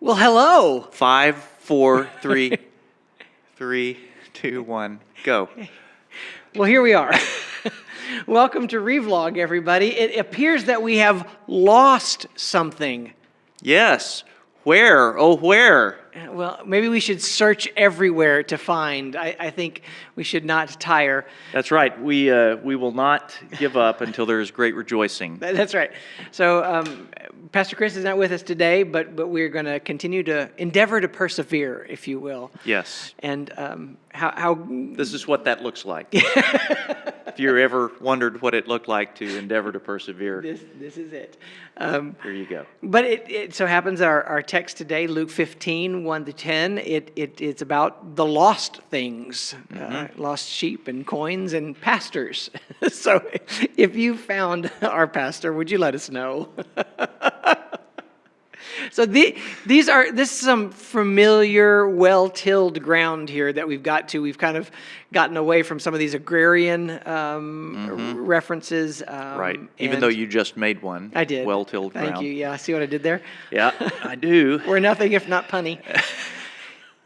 Well, hello. 5, 4, 3, 3, 2, 1, go. Well, here we are. Welcome to Revlog, everybody. It appears that we have lost something. Yes. Where? Oh, where? Well, maybe we should search everywhere to find. I think we should not tire. That's right. We will not give up until there is great rejoicing. That's right. So Pastor Chris is not with us today, but we're going to continue to endeavor to persevere, if you will. Yes. And how This is what that looks like. If you ever wondered what it looked like to endeavor to persevere, this is it. here you go. But it so happens our text today, Luke 15, 1 to 10, it's about the lost things, lost sheep and coins and pastors. So if you found our pastor, would you let us know? So this is some familiar, well-tilled ground here that we've got to. We've kind of gotten away from some of these agrarian references. Right. Even though you just made one. I did. Well-tilled ground. Thank you. Yeah, see what I did there? Yeah, I do. We're nothing if not punny.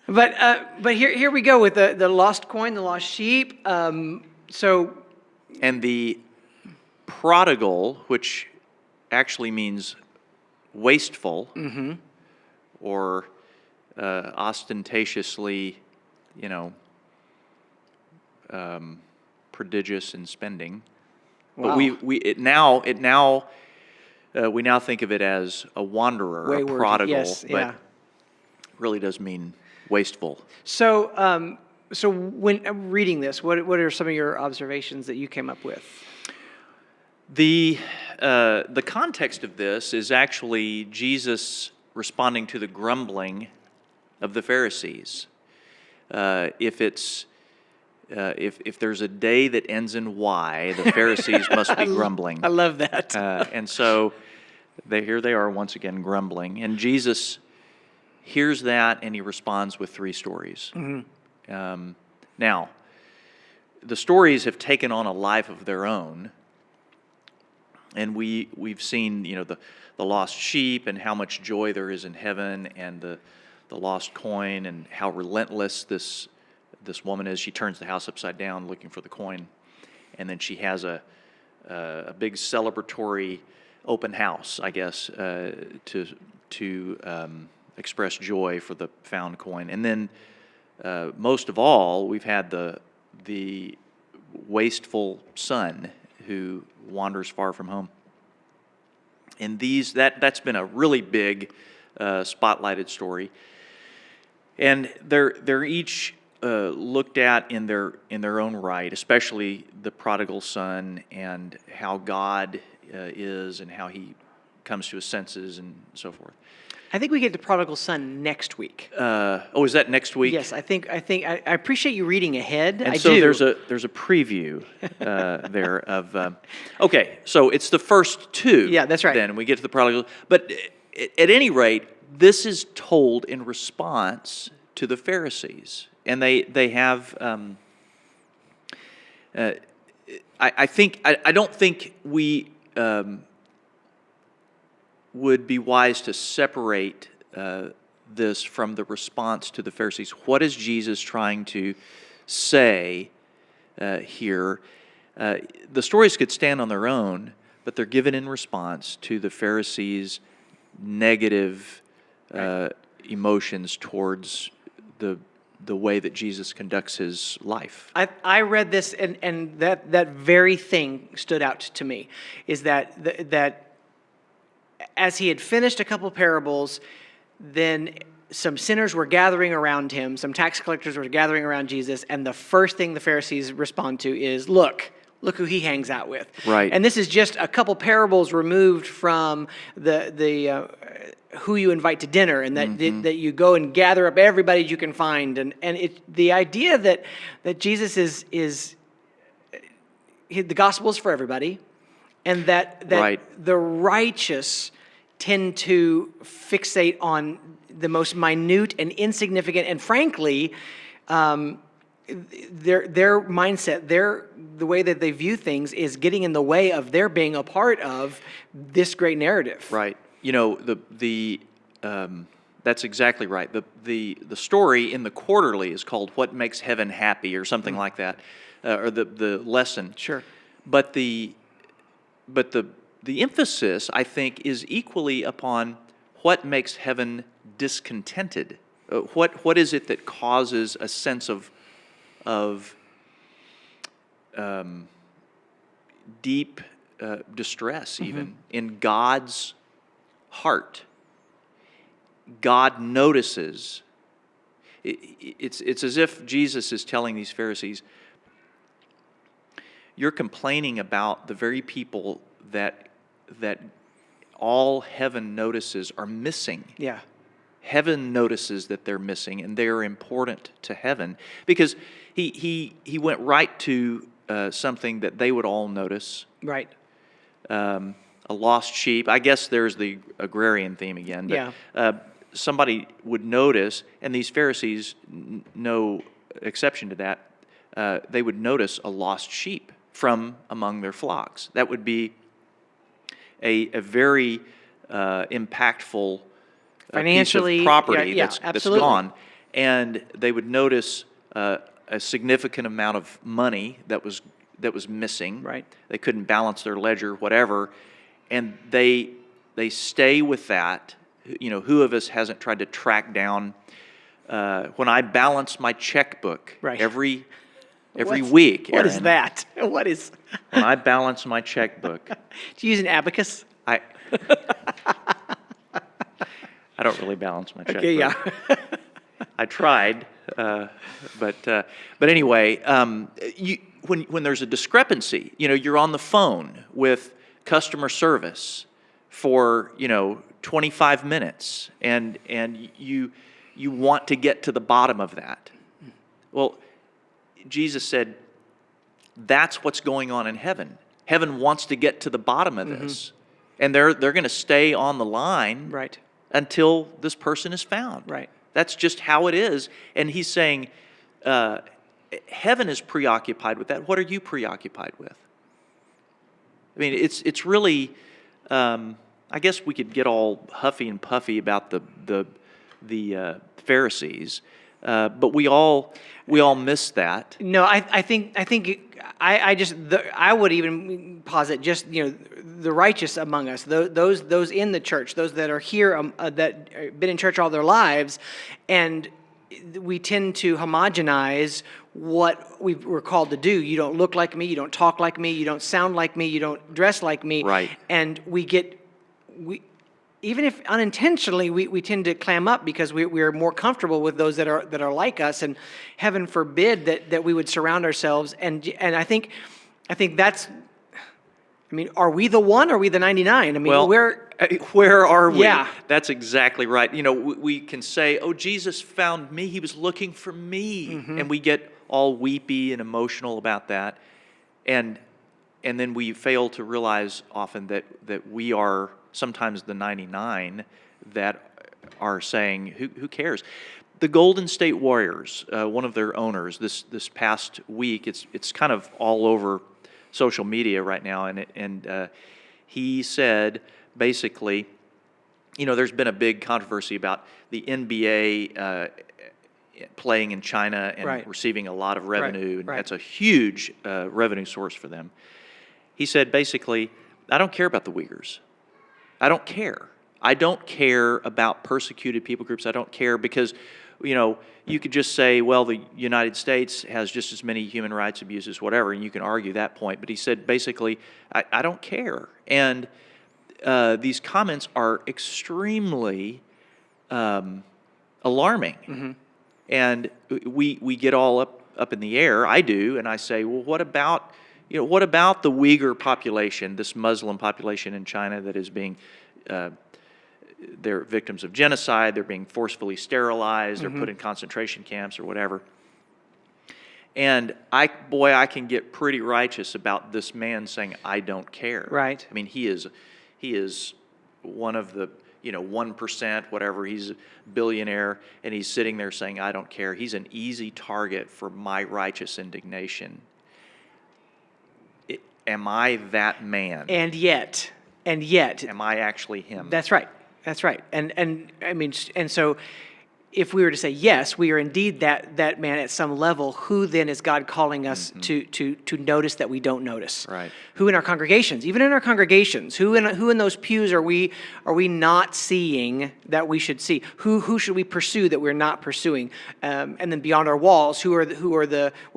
But here we go with the lost coin, the lost sheep. And the prodigal, which actually means wasteful, or ostentatiously, prodigious in spending. Wow. But we now think of it as a wanderer, Wayward, a prodigal, yes, yeah. but really does mean wasteful. So when reading this, what are some of your observations that you came up with? The context of this is actually Jesus responding to the grumbling of the Pharisees. If there's a day that ends in Y, the Pharisees must be grumbling. I love that. And so here they are once again grumbling. And Jesus hears that and he responds with 3 stories. Now, the stories have taken on a life of their own. And we've seen, the lost sheep and how much joy there is in heaven, and the lost coin and how relentless this woman is. She turns the house upside down looking for the coin, and then she has a big celebratory open house, I guess, to express joy for the found coin. And then most of all, we've had the wasteful son who wanders far from home. And that's been a really big spotlighted story. And they're each looked at in their own right, especially the prodigal son and how God is and how he comes to his senses and so forth. I think we get the prodigal son next week. Is that next week? Yes, I appreciate you reading ahead. And I so do. there's a preview there of okay, so it's the first 2. Yeah, that's right. Then we get to the prodigal, but at any rate, this is told in response to the Pharisees, and they have. I don't think we would be wise to separate this from the response to the Pharisees. What is Jesus trying to say here? The stories could stand on their own, but they're given in response to the Pharisees' negative emotions towards the way that Jesus conducts his life. I read this, and that very thing stood out to me, is that as he had finished a couple parables, then some sinners were gathering around him, some tax collectors were gathering around Jesus, and the first thing the Pharisees respond to is, look who he hangs out with. Right. And this is just a couple parables removed from the who you invite to dinner, and that you go and gather up everybody you can find, and the idea that Jesus is the gospel is for everybody, and that right. the righteous tend to fixate on the most minute and insignificant, and frankly, their mindset, the way that they view things is getting in the way of their being a part of this great narrative. Right. The That's exactly right. The story in the quarterly is called "What Makes Heaven Happy" or something like that, or the lesson. Sure. But the emphasis, I think, is equally upon what makes heaven discontented. What is it that causes a sense of deep distress, even in God's heart? God notices. It's as if Jesus is telling these Pharisees, you're complaining about the very people that all heaven notices are missing. Yeah. Heaven notices that they're missing, and they're important to heaven, because he went right to something that they would all notice. Right. A lost sheep. I guess there's the agrarian theme again. But, Yeah. Somebody would notice, and these Pharisees, no exception to that, they would notice a lost sheep from among their flocks. That would be a very impactful Financially, piece of property yeah, that's absolutely. gone. And they would notice a significant amount of money that was missing. Right. They couldn't balance their ledger, whatever, and they stay with that. You know, who of us hasn't tried to track down? When I balance my checkbook Right. every What's- week, What is Aaron, that? What is? when I balance my checkbook, Do you use an abacus? I don't really balance my checkbook. Okay. Yeah. I tried, but anyway, when there's a discrepancy, you know, you're on the phone with customer service for 25 minutes, and you want to get to the bottom of that. Well, Jesus said that's what's going on in heaven. Heaven wants to get to the bottom of this, and they're going to stay on the line Right. until this person is found. Right. That's just how it is. And he's saying, heaven is preoccupied with that. What are you preoccupied with? I mean, it's really. I guess we could get all huffy and puffy about the Pharisees, but we all miss that. No, I think I would even posit just the righteous among us, those in the church, those that are here that have been in church all their lives, and we tend to homogenize what we're called to do. You don't look like me, you don't talk like me, you don't sound like me, you don't dress like me, Right. And we even if unintentionally, we tend to clam up because we're more comfortable with those that are like us, and heaven forbid that we would surround ourselves. And I think that's. I mean, are we the one? Or are we the 99? I mean, Well, where are we? Yeah. That's exactly right. You know, we can say, "Oh, Jesus found me. He was looking for me," and we get all weepy and emotional about that, and then we fail to realize often that we are sometimes the 99 that are saying, who cares? The Golden State Warriors, one of their owners, this past week, it's kind of all over social media right now, and he said basically, there's been a big controversy about the NBA playing in China and Right. receiving a lot of revenue, and Right. that's a huge revenue source for them. He said basically, I don't care about the Uyghurs. I don't care. I don't care about persecuted people groups. I don't care because, you could just say, well, the United States has just as many human rights abuses, whatever, and you can argue that point. But he said, basically, I don't care. And these comments are extremely alarming. And we get all up in the air. I do, and I say, well, what about the Uyghur population, this Muslim population in China that is being, they're victims of genocide, they're being forcefully sterilized, they're put in concentration camps or whatever. And I can get pretty righteous about this man saying, I don't care. Right. I mean, he is one of the, 1%, whatever, he's a billionaire, and he's sitting there saying, I don't care. He's an easy target for my righteous indignation. Am I that man? And yet, Am I actually him? that's right. That's right. And I mean, and so if we were to say, yes, we are indeed that man at some level, who then is God calling us to notice that we don't notice? Right. Who in our congregations, even in our congregations, who in those pews are we not seeing that we should see? Who should we pursue that we're not pursuing? And then beyond our walls, where are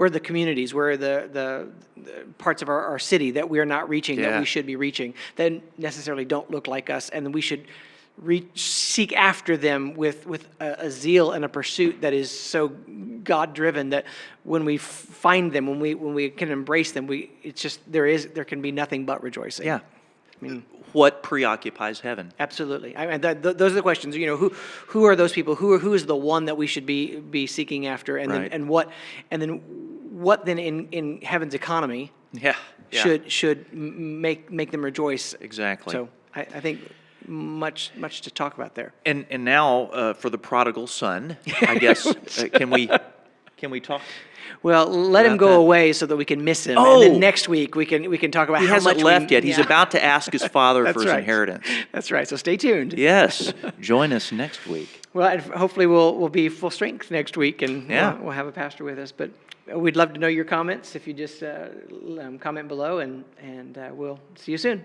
the communities, where are the parts of our city that we are not reaching, that Yeah. we should be reaching, that necessarily don't look like us, and then we should seek after them with a zeal and a pursuit that is so God-driven that when we find them, when we can embrace them, there can be nothing but rejoicing. Yeah. I mean, What preoccupies heaven? absolutely. I mean, those are the questions. You know, who are those people? Who is the one that we should be seeking after? And Right. then what then in heaven's economy Yeah. should make them rejoice? Exactly. So I think much to talk about there. And now for the prodigal son, I guess can we talk? Well, let him about go that? away so that we can miss him, Oh! and then next week we can talk about He how hasn't much left yet. He's yeah. about to ask his father That's for his right. inheritance. That's right. So stay tuned. Yes. Join us next week. Well, and hopefully we'll be full strength next week, and Yeah. we'll have a pastor with us. But we'd love to know your comments. If you just comment below, and we'll see you soon.